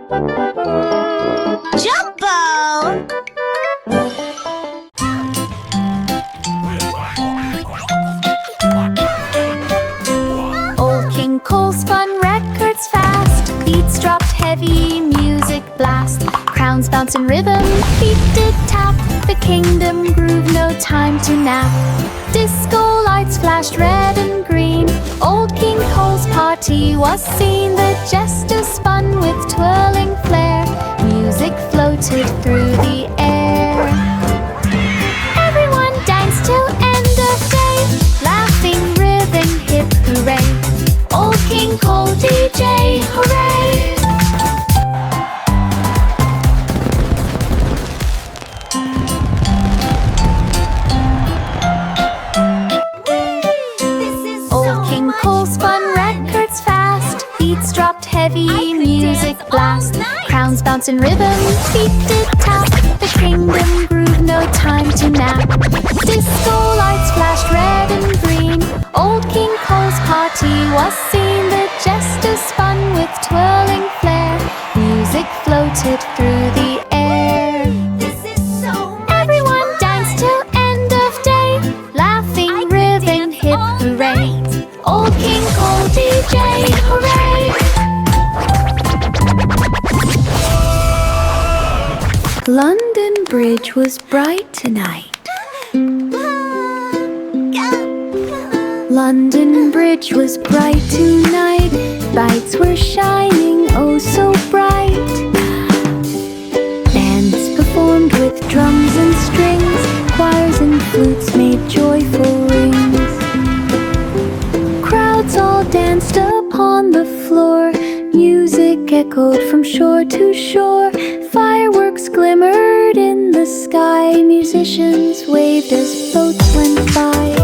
Jumbo! Old King Cole spun records fast. Beats dropped heavy, music blast. Crowns bounce in rhythm, feet did tap. The kingdom groove, no time to nap. Disco lights flashed red and green. Old King Cole's party was seen. The jester spun with twirling flair. Music floated through the air. Everyone danced till end of day. Laughing, ribbon, hip hooray. Old King Cole DJ, hooray! Beats dropped heavy, music blast. Crowns bounce in rhythm, feet did tap. The kingdom groove, no time to nap. Disco lights flashed red and green. Old King Cole's party was seen. The jester spun with twirling flair. Music floated through the air. Everyone danced till end of day. Laughing, ribbon, hip hooray. Old King Cole DJ, hooray! London Bridge was bright tonight. London Bridge was bright tonight. Lights were shining oh so bright. Bands performed with drums and strings. Choirs and flutes made joyful rings. Crowds all danced upon the floor. Music echoed from shore to shore. Fireworks glimmered in the sky. Musicians waved as boats went by.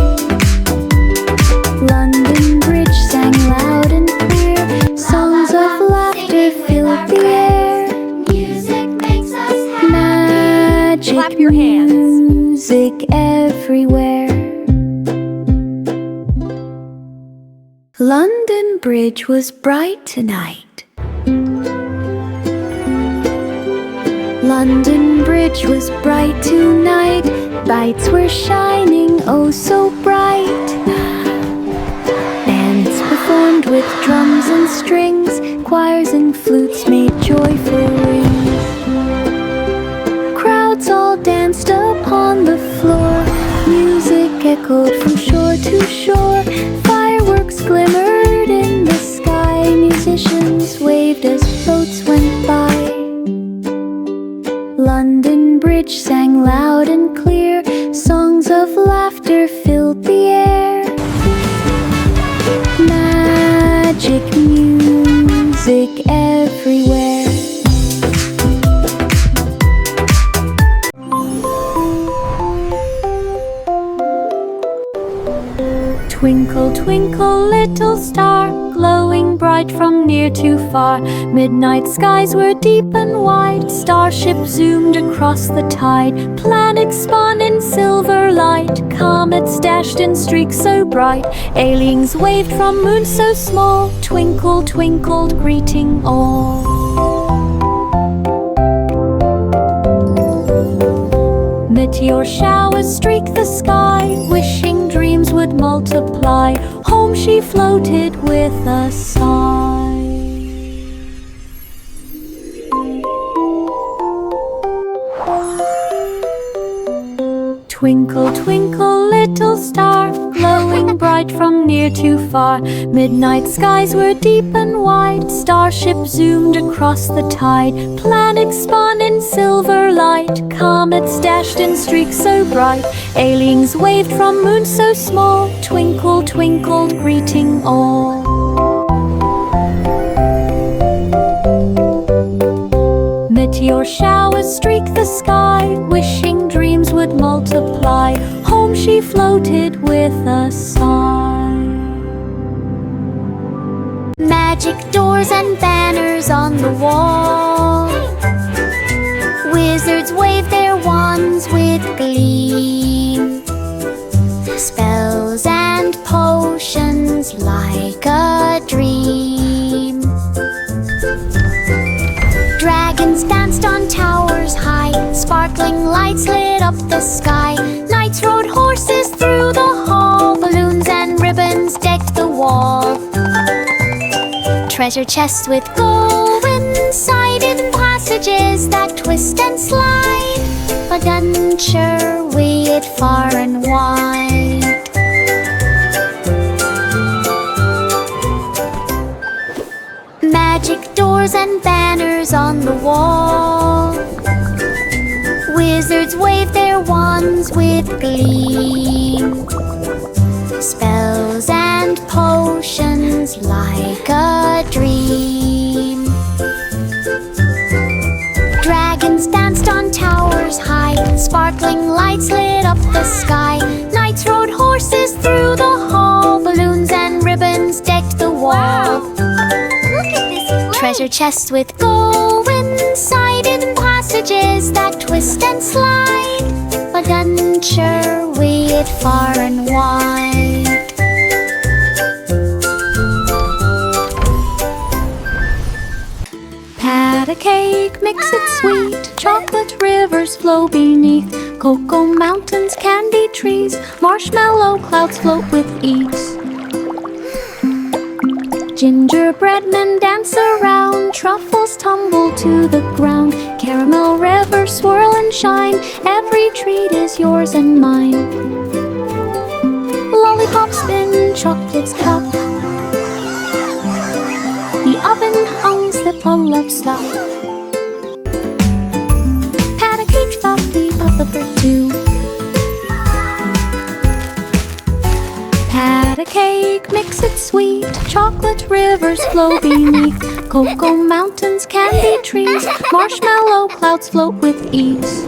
London Bridge sang loud and clear. Songs of laughter filled the air. Music makes us happy. Magic Clap your hands. Music everywhere. London Bridge was bright tonight. London Bridge was bright tonight. Lights were shining oh so bright. Bands performed with drums and strings. Choirs and flutes made joyful rings. Crowds all danced upon the floor. Music echoed from shore to shore. Fireworks glimmered in the sky. Musicians waved as boats went by. London Bridge sang loud and clear. Songs of laughter filled the air. Magic music everywhere. Twinkle, twinkle, little star, glowing bright from near to far. Midnight skies were deep and wide. Starship zoomed across the tide. Planets spun in silver light. Comets dashed in streaks so bright. Aliens waved from moons so small. Twinkle, twinkled, greeting all. Meteor showers streak the sky. Wishing dreams would multiply. Home she floated with a sigh. Twinkle, twinkle, little star, glowing bright from near to far. Midnight skies were deep and wide. Starship zoomed across the tide. Planets spun in silver light. Comets dashed in streaks so bright. Aliens waved from moons so small. Twinkle, twinkled, greeting all. Meteor showers streak the sky. Wishing dreams would multiply. Home she floated with a sigh. Magic doors and banners on the wall. Wizards wave their wands with glee. Spells and potions like a dream. up the sky. Knights rode horses through the hall. Balloons and ribbons decked the wall. Treasure chests with gold inside, hidden passages that twist and slide. Adventure weighed far and wide. Magic doors and banners on the wall. Wizards wave their wands with gleam. Spells and potions like a dream. Dragons danced on towers high. Sparkling lights lit up the sky. Knights rode horses through the hall. Balloons and ribbons decked the wall. Look at this place. Treasure chests with gold inside, hidden passages that twist and slide. Adventure weighed far and wide. Pat a cake, mix it sweet. Chocolate rivers flow beneath. Cocoa mountains, candy trees. Marshmallow clouds float with ease. Gingerbread men dance around. Truffles tumble to the ground. Caramel rivers swirl and shine. Every treat is yours and mine. Lollipops spin, chocolates cup. The oven hums the full of stuff. Pat a cake, softly puff the for two. Pat a cake, mix it sweet. Chocolate rivers flow beneath. Cocoa mountains, candy trees. Marshmallow clouds float with ease.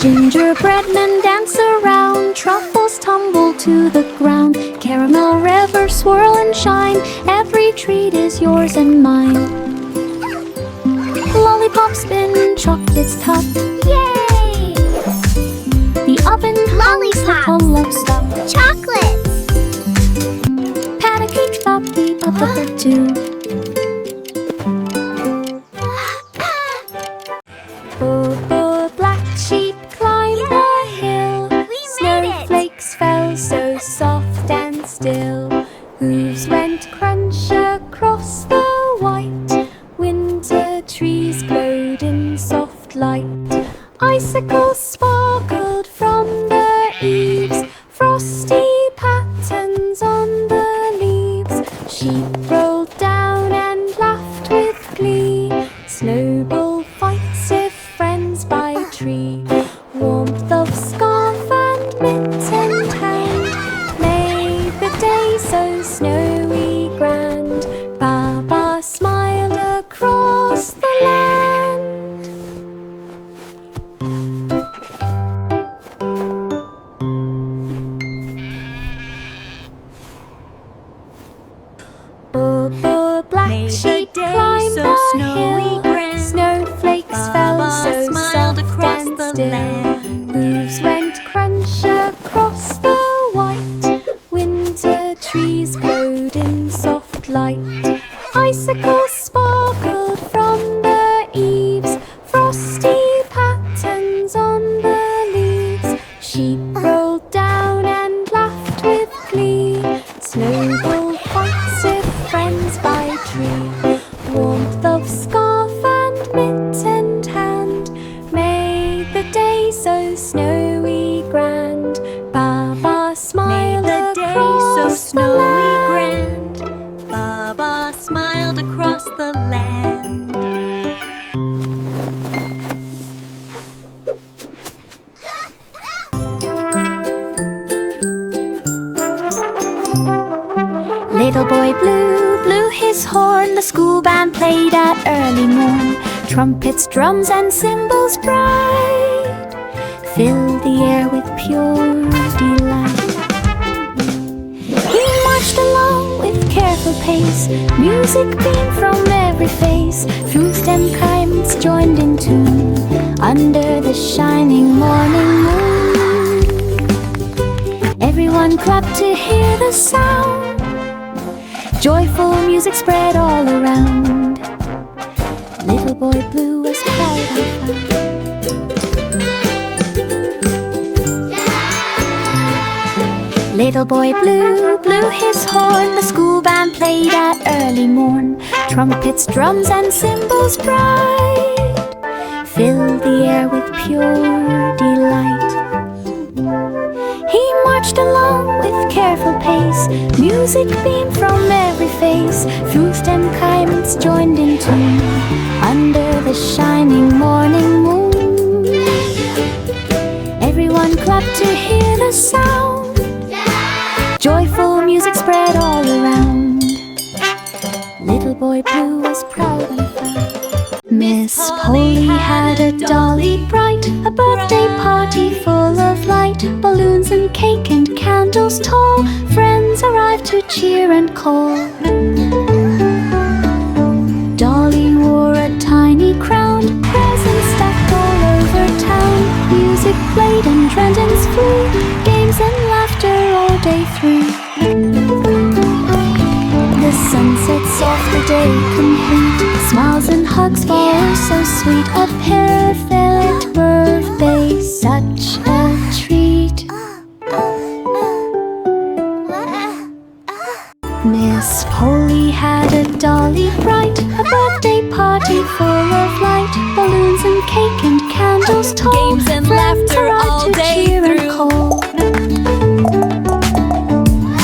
Gingerbread men dance around. Truffles tumble to the ground. Caramel rivers swirl and shine. Every treat is yours and mine. Lollipops spin, chocolates tuck. Yay! The oven Lollipops. full of stuff. Chocolates. Pat a cake, softly puff the for two. Oh, black sheep climbed the hill. We made it. Snowflakes fell so soft and still. Hooves went crunch across the white. Winter trees glowed in soft light. Icicles sparkled from the eaves. Frosty patterns on the leaves. Sheep rolled down and laughed with glee. Snowball fights if friends by tree. Warmth of scarf and mitt and hand made the day so snowy grand. Baba smiled across the land. Oh, black Made the sheep day climbed so the snowy hill. grand. Snowflakes fell Baba so smiled soft across and the still. land. Hooves went crunch across the white. Winter trees glowed in soft light. Icicles sparkled from the eaves. Frosty patterns on the leaves. Sheep rolled down and laughed with glee. Snowball fights if friends by tree. Warmth of scarf and mitt and hand made the day so snowy grand. Baba smiled Made the day across so the snowy land. grand. Baba smiled across the land. Little boy Blue blew his horn. The school band played at early morn. Trumpets, drums, and cymbals bright filled the air with pure delight. He marched along with careful pace. Music beamed from every face. Flutes and chimes joined in tune under the shining morning moon. Everyone clapped to hear the sound. Joyful music spread all around. Little boy Blue was proud and found. Little boy Blue blew his horn. The school band played at early morn. Trumpets, drums, and cymbals bright filled the air with pure delight. He marched along with careful pace. Music beamed from every face. Flutes and chimes joined in tune under the shining morning moon. Everyone clapped to hear the sound. Joyful music spread all around. Little boy Blue was proud and proud. Miss Polly had a dolly bright, a birthday party full of light. Balloons and cake and candles tall, friends arrived to cheer and call. Dolly wore a tiny crown, presents stacked all over town. Music played and trendens flew, games and laughter all day through. The sun sets off the day complete, smiles and hugs fall so sweet. A perfect birthday, such a treat. Miss Polly had a dolly bright, a birthday party full of light. Balloons and cake and candles tall, Games and friends laughter arrived all to day cheer and through. call.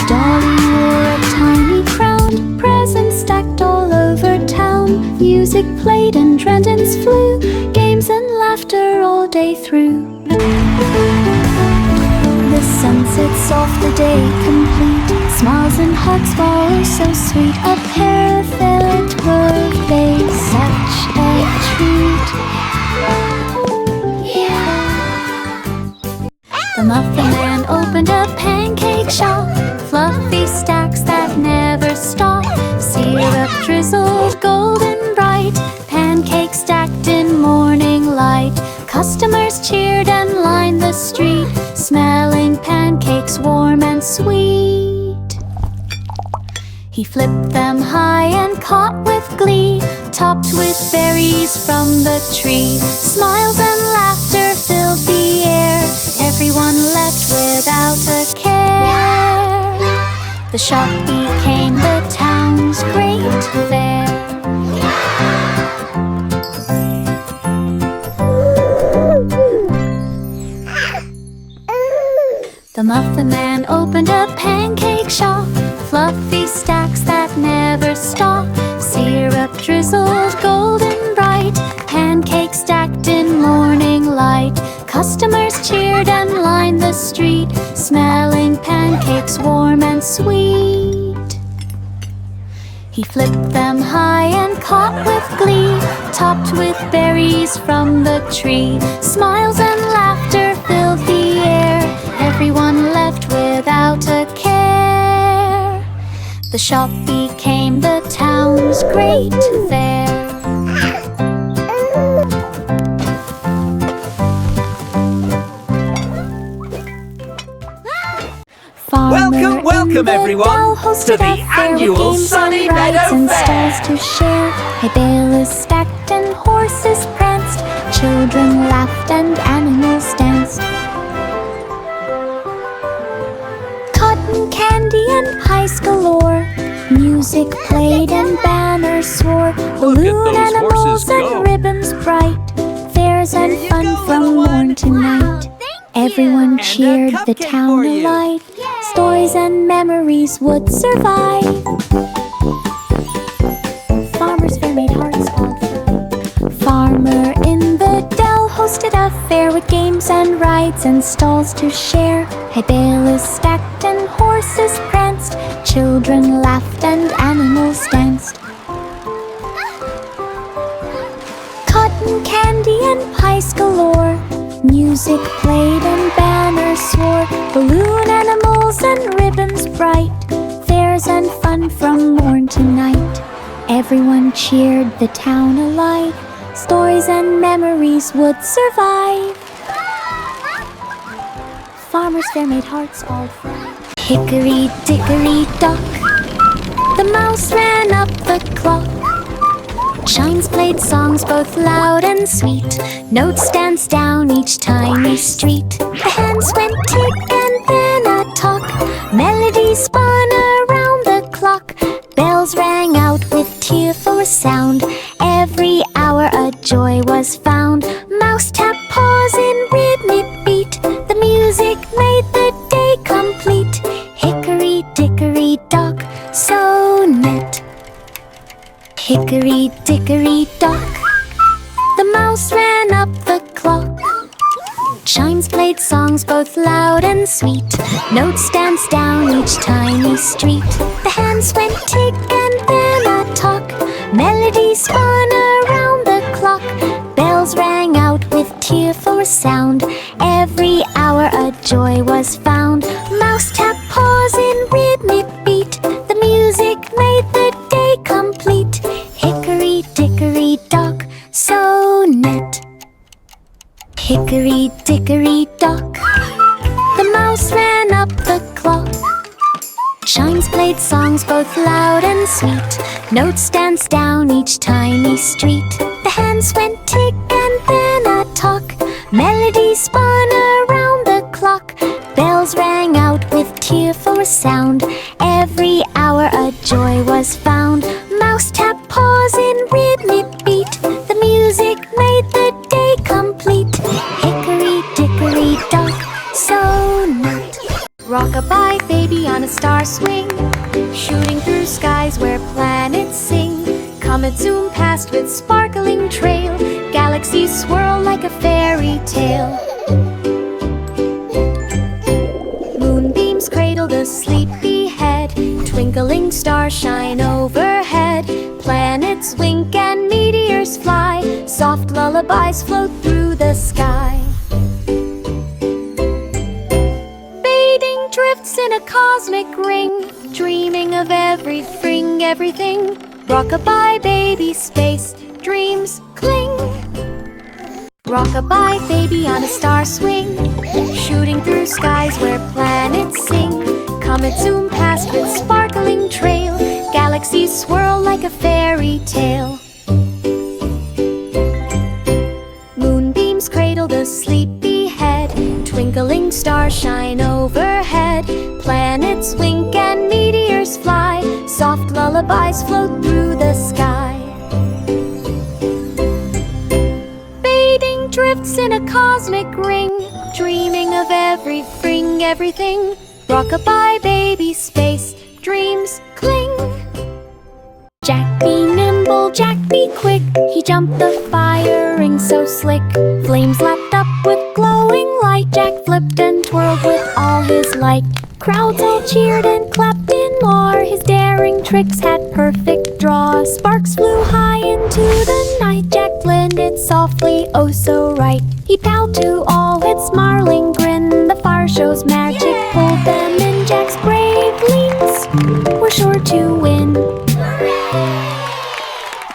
Dolly wore a tiny crown, presents stacked all over town. Music played and trendens flew, games and laughter all day through. The sun sets off the day complete, smiles and hugs fall so sweet. A perfect birthday, such a treat. The Muffin Man opened a pancake shop, fluffy stacks that never stop. Syrup drizzled golden bright, pancakes stacked in morning light. Customers cheered and lined the street, smelling pancakes warm and sweet. He flipped them high and caught with glee, topped with berries from the tree. Smiles and laughter filled the air, everyone left without a care. The shop became the town's great fair. The Muffin Man opened a pancake shop, fluffy stacks that never stop. Syrup drizzled golden bright, pancakes stacked in morning light. Customers cheered and lined the street, smelling pancakes warm and sweet. He flipped them high and caught with glee, topped with berries from the tree. Smiles and laughter filled the air, everyone left without a care. The shop became the town's great fair. Welcome, welcome everyone to the annual Sunny Meadow Fair. To share. Hay bales stacked and horses pranced, children laughed and animals danced. Cotton candy and pies galore, music played and banners swore. Balloon those animals horses go. and ribbons bright, fairs and fun from morn to night. Everyone a cheered, the cupcake town for you. alight. Stories and memories would survive. Farmer's fair made hearts all fly. Farmer in the dell hosted a fair with games and rides and stalls to share. Hay bales stacked and horses pranced, children laughed and animals danced. Cotton candy and pies galore, music played and banners swore. Balloon animals and ribbons bright, fairs and fun from morn to night. Everyone cheered, the town alight. Stories and memories would survive. Farmer's fair made hearts all fly. Hickory dickory dock, the mouse ran up the clock. Chimes played songs both loud and sweet, notes danced down each tiny street. The hands went tick and then a talk, melody spun around the clock. Bells rang out with tearful sound. Every hour a joy was found. Mouse tapped paws in rhythmic beat. The music made the day complete. Hickory dickory dock, so net. Hickory dickory dock. The mouse ran up the clock. Chimes played songs both loud and sweet. Notes danced down each tiny street. The hands went tick and then a talk. Melody spun around the clock. Bells rang out with tearful sound. Every hour a joy was found. Mouse tapped paws in rhythmic beat. The music made the day complete. Hickory dickory dock, so net. Hickory dickory dock. The mouse ran up the clock. Chimes played songs both loud and sweet. Notes danced down each tiny street. The hands went tick and then a talk. Melody spun around the clock. Bells rang out with tearful sound. Every hour a joy was found. Mouse tapped paws in rhythmic beat. The music made the day complete. Hickory dickory dock, so net. Rock-a-bye baby on a star swing, shooting through skies where planets sing. Comets zoom past with sparkling trail. Galaxies swirl like a fairy tale. Moonbeams cradle the sleepy head. Twinkling stars shine overhead. Planets wink and meteors fly. Soft lullabies float through the sky. Fading drifts in a cosmic ring, dreaming of everything, everything. Rock-a-bye baby space, dreams cling. Rock-a-bye baby on a star swing, shooting through skies where planets sing. Comets zoom past with sparkling trail. Galaxies swirl like a fairy tale. Moonbeams cradle the sleepy head. Twinkling stars shine overhead. Planets wink and meteors fly. Soft lullabies float through the sky. Fading drifts in a cosmic ring, dreaming of everything, everything. Rock-a-bye baby space, dreams cling. Jack be nimble, Jack be quick. He jumped the fire ring so slick. Flames lapped up with glowing light. Jack flipped and twirled with all his might. Crowds all cheered and clapped in more. His daring tricks had perfect draw. Sparks flew high into the night. Jack blended softly, oh so right. He bowed to all with smiling grin. The fire show's magic pulled them in. Jack's brave leans were sure to win.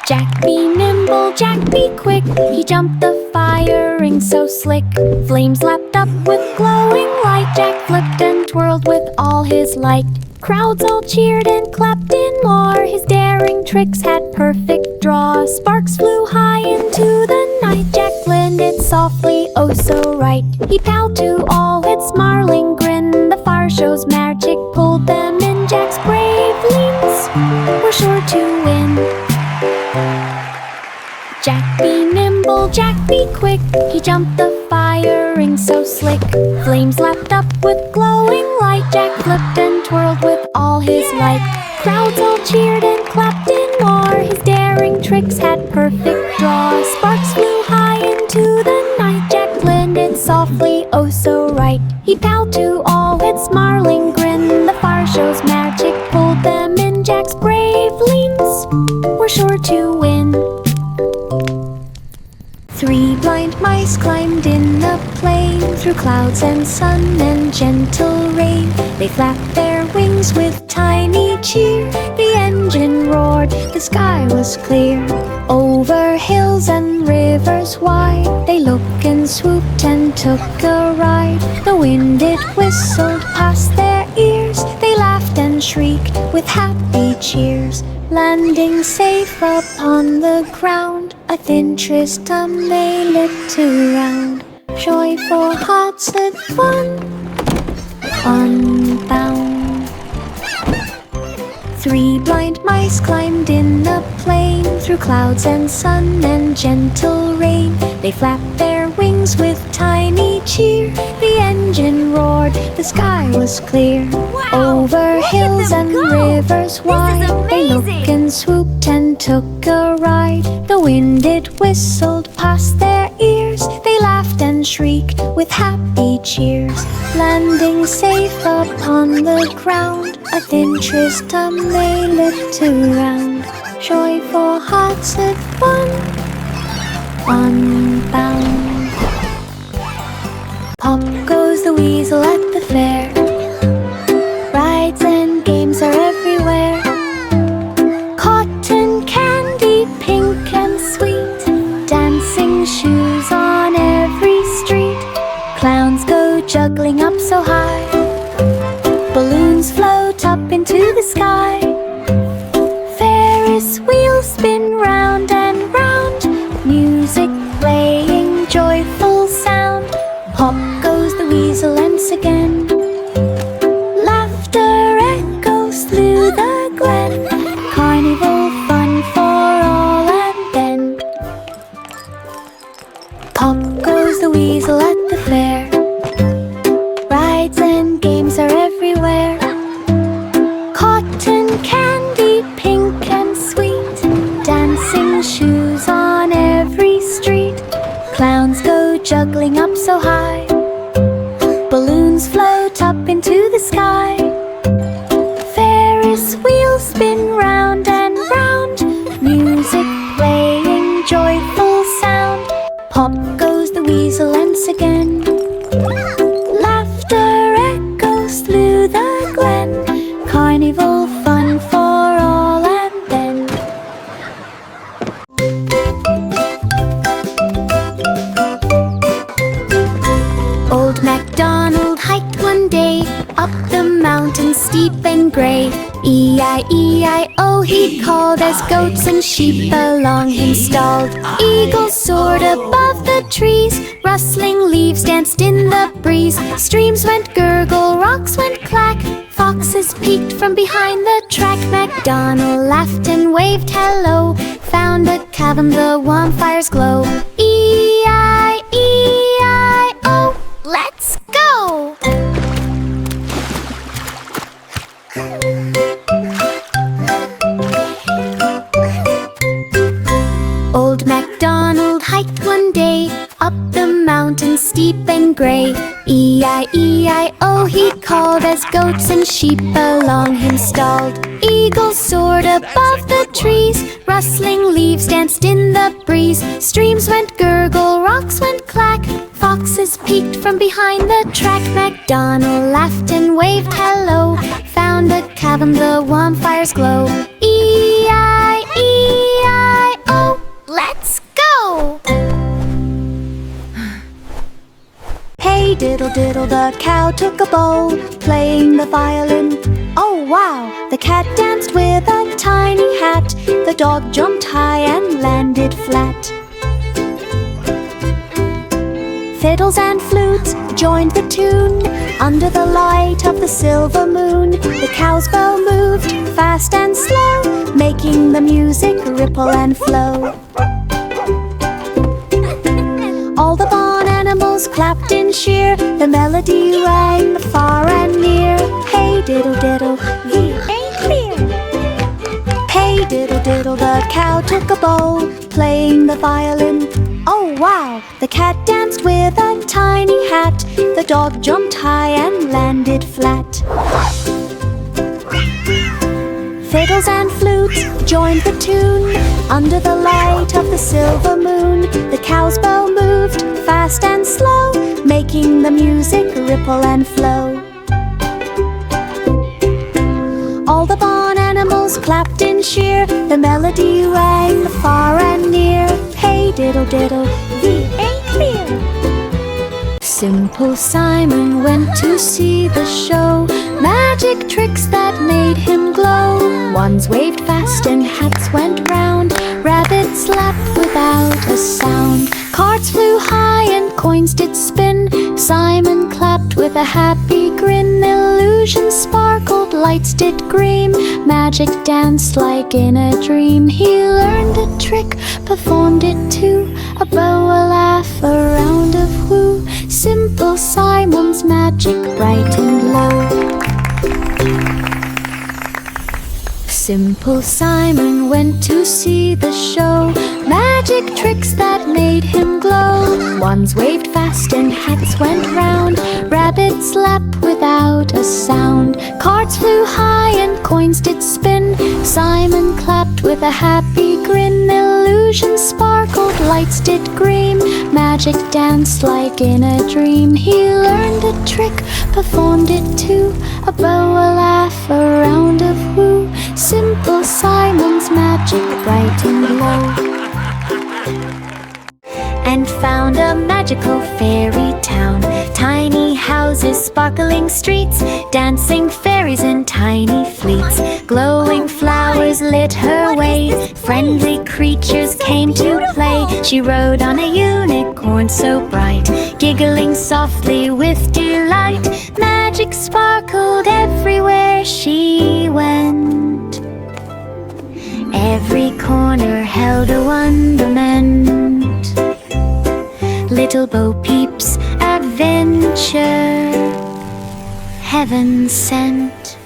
Jack be nimble, Jack be quick. He jumped the fire ring so slick. Flames lapped up with glowing light. Jack flipped and twirled with all his might. Crowds all cheered and clapped in more. His daring tricks had perfect draw. Sparks flew high into the night. Jack blended softly, oh so right. He bowed to all with smiling grin. The fire show's magic pulled them in. Jack's brave leans were sure to win. Jack be nimble, Jack be quick. He jumped the fire ring so slick. Flames lapped up with glowing light. Jack flipped and twirled with all his might. Crowds all cheered and clapped in more. His daring tricks had perfect draw. Sparks flew high into the night. Jack blended softly, oh so right. He bowed to all with smiling grin. The fire show's magic pulled them in. Jack's brave leans were sure to win. 3 blind mice climbed in a plane through clouds and sun and gentle rain. They flapped their wings with tiny cheer. The engine roared, the sky was clear. Over hills and rivers wide, they looked and swooped and took a ride. The wind it whistled past their ears. They laughed and shrieked with happy cheers. Landing safe upon the ground, a thin Tristram they lit around. Joyful hearts had fun, unbound. 3 blind mice climbed in a plane through clouds and sun and gentle rain. They flapped their wings with tiny cheer. The engine roared, the sky was clear. Over hills and rivers wide, they looked and swooped and took a ride. The wind it whistled past their ears. They laughed and shrieked with happy cheers. Landing safe upon the ground, a thin tristum they lit around. Joyful hearts at unbound. Pop goes the weasel at the fair. Rides and games are everywhere. Cotton candy, pink and sweet. Dancing shoes on every street. Clowns go juggling up so high. Balloons float up into the sky. Ferris wheels spin round and round. Music playing, joyful sound. Hop goes the weasel once again. Laughter echoes through the glen. Carnival fun for all and then. Pop goes the weasel at the fair. Rides and games are everywhere. Cotton candy, pink and sweet. Dancing shoes on every street. Clowns go juggling up so high. Balloons float up into the sky. Ferris wheels spin round and round. Music playing, joyful sound. Pop goes the weasel once again. Laughter echoes through the glen. Carnival fun for all and then. Old MacDonald hiked one day up the mountain steep and grey. E-I-E-I-O he called as goats and sheep along him stalled. Eagles soared above the trees, rustling leaves danced in the breeze. Streams went gurgle, rocks went clack. Foxes peeked from behind the track. MacDonald laughed and waved hello. Found a cavern, the warm fire's glow. E-I-E-I-O, let's go! Old MacDonald hiked one day up the mountain steep and grey. E-I-E-I-O he called as goats and sheep along him stalled. Eagles soared above the trees, rustling leaves danced in the breeze. Streams went gurgle, rocks went clack. Foxes peeked from behind the track. MacDonald laughed and waved hello. Found a cavern, the warm fire's glow. E-I-E-I-O, let's go! Hey diddle diddle, the cow took a bow, playing the violin. Oh wow! The cat danced with a tiny hat. The dog jumped high and landed flat. Fiddles and flutes joined the tune under the light of the silver moon. The cow's bell moved fast and slow, making the music ripple and flow. All the barn animals clapped in cheer. The melody rang far and near. Hey diddle diddle, we ain't clear. Hey diddle diddle, the cow took a bow, playing the violin. Oh wow! The cat danced with a tiny hat. The dog jumped high and landed flat. Fiddles and flutes joined the tune under the light of the silver moon. The cow's bell moved fast and slow, making the music ripple and flow. All the barn animals clapped in cheer. The melody rang far and near. Hey diddle diddle, we ain't clear. Simple Simon went to see the show. Magic tricks that made him glow. Wands waved fast and hats went round. Rabbits laughed without a sound. Cards flew high and coins did spin. Simon clapped with a happy grin. Illusions sparkled lights did gleam, magic danced like in a dream. He learned a trick, performed it too, a bow, a laugh, a round of woo. Simple Simon's magic bright and low. Simple Simon went to see the show, magic tricks that made him glow. Wands waved fast and hats went round, rabbits leapt without a sound. Cards flew high and coins did spin, Simon clapped with a happy grin. Illusions sparkled, lights did gleam, magic danced like in a dream. He learned a trick, performed it too, a bow, a laugh, a round of woo. Simple Simon's magic bright and low. And found a magical fairy town, tiny houses, sparkling streets, dancing fairies in tiny fleets. Glowing flowers lit her way, friendly creatures came to play. She rode on a unicorn so bright, giggling softly with delight. Magic sparkled everywhere she went, every corner held a wonderment. Little Bo Peep's adventure, heaven sent.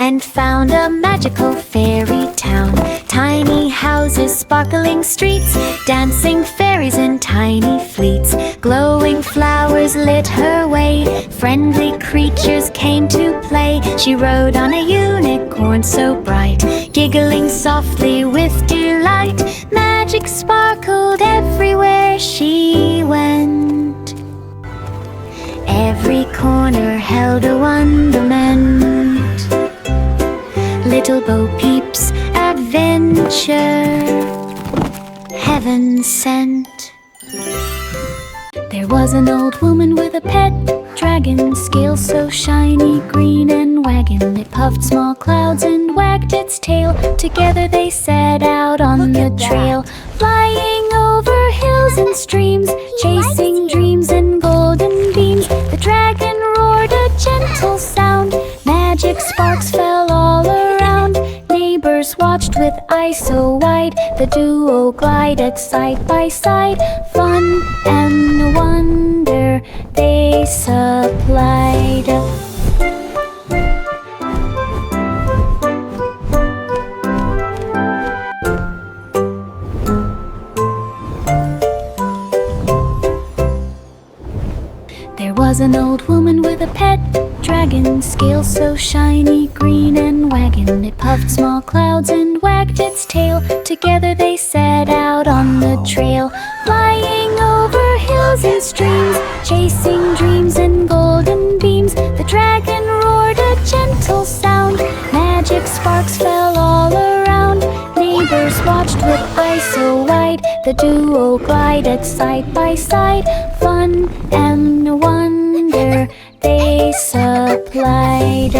And found a magical fairy town, tiny houses, sparkling streets, dancing fairies in tiny fleets. Glowing flowers lit her way, friendly creatures came to play. She rode on a unicorn so bright, giggling softly with delight. Magic sparkled everywhere she went, every corner held a wonderment. Little Bo Peep's adventure, heaven sent. There was an old woman with a pet dragon, scales so shiny, green and wagging. It puffed small clouds and wagged its tail. Together they set out on the trail, flying over hills and streams, chasing dreams and golden beams. The dragon roared a gentle sound, magic sparks fell all around. Neighbors watched with eyes so wide, the duo glided side by side. Fun and wonder they supplied. There was an old woman with a pet dragon, scales so shiny, green and wagging. It puffed small clouds and wagged its tail. Together they set out on the trail, flying over hills and streams, chasing dreams and golden beams. The dragon roared a gentle sound, magic sparks fell all around. Neighbors watched with eyes so wide, the duo glided side by side. Fun and wonder they supplied.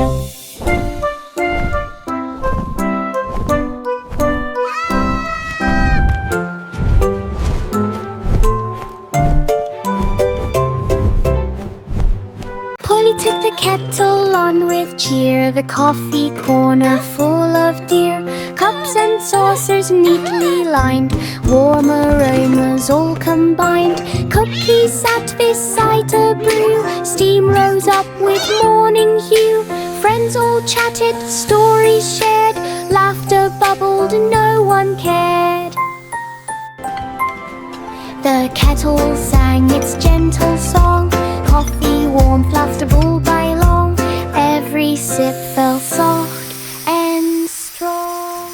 Polly took the kettle on with cheer, the coffee corner full of dear. Cups and saucers neatly lined, warm aromas all combined. Cookies sat beside a brew, steam rose up with morning hue. Friends all chatted, stories shared, laughter bubbled, no one cared. The kettle sang its gentle song, coffee warm, fluffed all by long. Every sip felt soft and strong.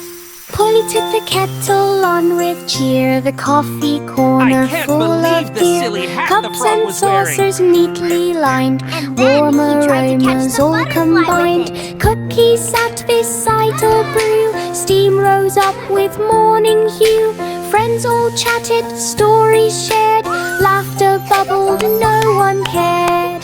Polly took the kettle on with cheer, the coffee corner full of dear. Cups and saucers neatly lined, warm aromas all combined. Cookies sat beside a brew, steam rose up with morning hue. Friends all chatted, stories shared, laughter bubbled, no one cared.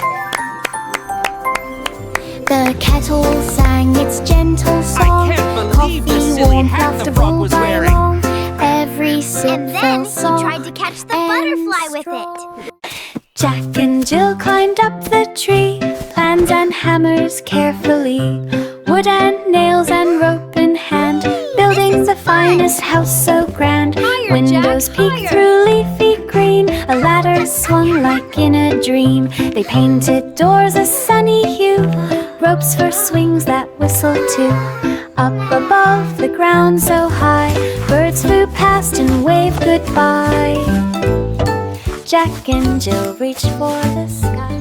The kettle sang its gentle song, coffee warm, comfortable by long. Every sip felt soft. Tried to catch the butterfly with it. Jack and Jill climbed up the tree, plans and hammers carefully, wood and nails and rope in hand, building the finest house so grand. Windows peek through leafy green, a ladder swung like in a dream. They painted doors a sunny hue, ropes for swings that whistle too. Up above the ground so high, birds flew past and waved goodbye. Jack and Jill reached for the sky.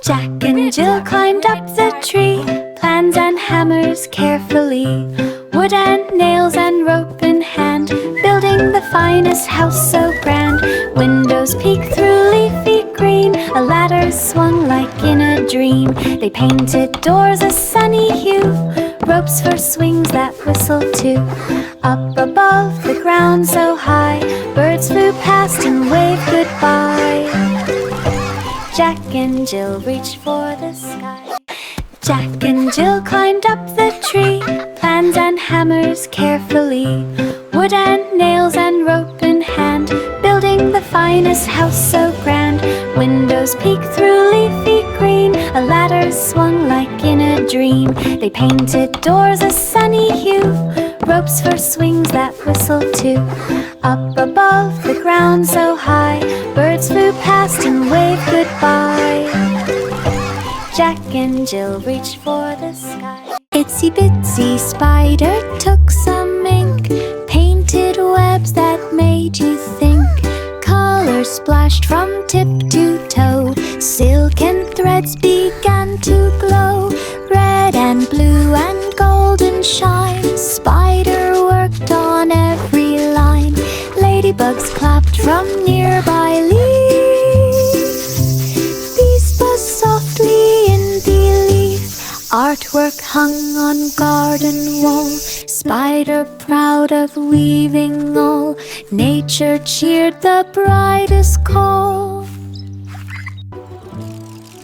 Jack and Jill climbed up the tree, plans and hammers carefully, wood and nails and rope in hand, building the finest house so grand. Windows peek through leafy green, a ladder swung like in a dream. They painted doors a sunny hue, ropes for swings that whistle too. Up above the ground so high, birds flew past and waved goodbye. Jack and Jill reached for the sky. Jack and Jill climbed up the tree, plans and hammers carefully, wood and nails and rope in hand, building the finest house so grand. Windows peek through leafy green, a ladder swung like in a dream. They painted doors a sunny hue, ropes for swings that whistle too. Up above the ground so high, birds flew past and waved goodbye. Jack and Jill reached for the sky. Itsy bitsy spider took some ink, painted webs that made you think. Colors splashed from tip to toe, silken threads began to glow. Red and blue and golden shine, spider worked on every line. Ladybugs clapped from nearby leaves, bees buzzed softly in belief. Artwork hung on garden wall, spider proud of weaving all. Nature cheered the brightest call.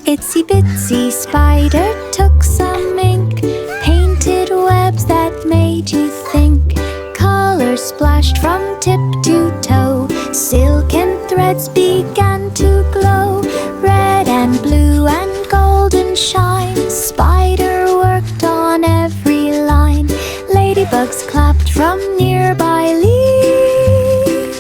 Itsy bitsy spider took some ink, painted webs that made you think. Colors splashed from tip to toe, silken threads began to glow. Red and blue and golden shine, spider worked on every line. Ladybugs clapped from nearby leaf,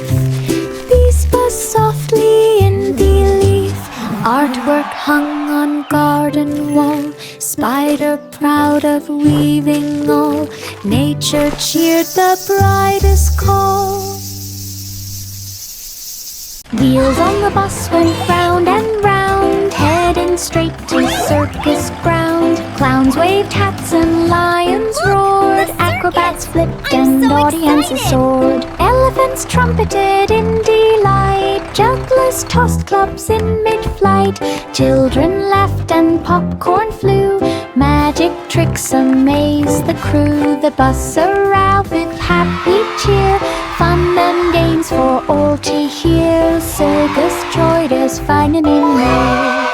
bees buzzed softly in belief. Artwork hung on garden wall, spider proud of weaving all. Nature cheered the brightest call. Wheels on the bus went round and round, heading straight to circus ground. Clowns waved hats and lions roared, acrobats flipped and audiences soared. Elephants trumpeted in delight, jugglers tossed clubs in mid-flight. Children laughed and popcorn flew, magic tricks amazed the crew. The bus arrived with happy cheer, fun and games for all to hear. Circus joyed us finding in there.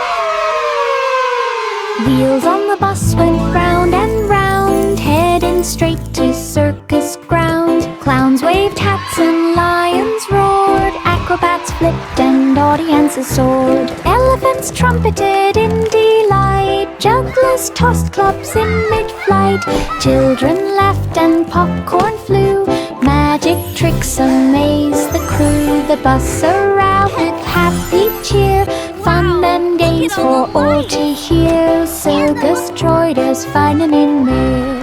Wheels on the bus went round and round, heading straight to circus ground. Clowns waved hats and lions roared, acrobats flipped and audiences soared. Elephants trumpeted in delight, jugglers tossed clubs in mid-flight. Children laughed and popcorn flew, magic tricks amazed the crew. The bus arrived with happy cheer, fun and games for all to hear. Circus joyed us finding in there.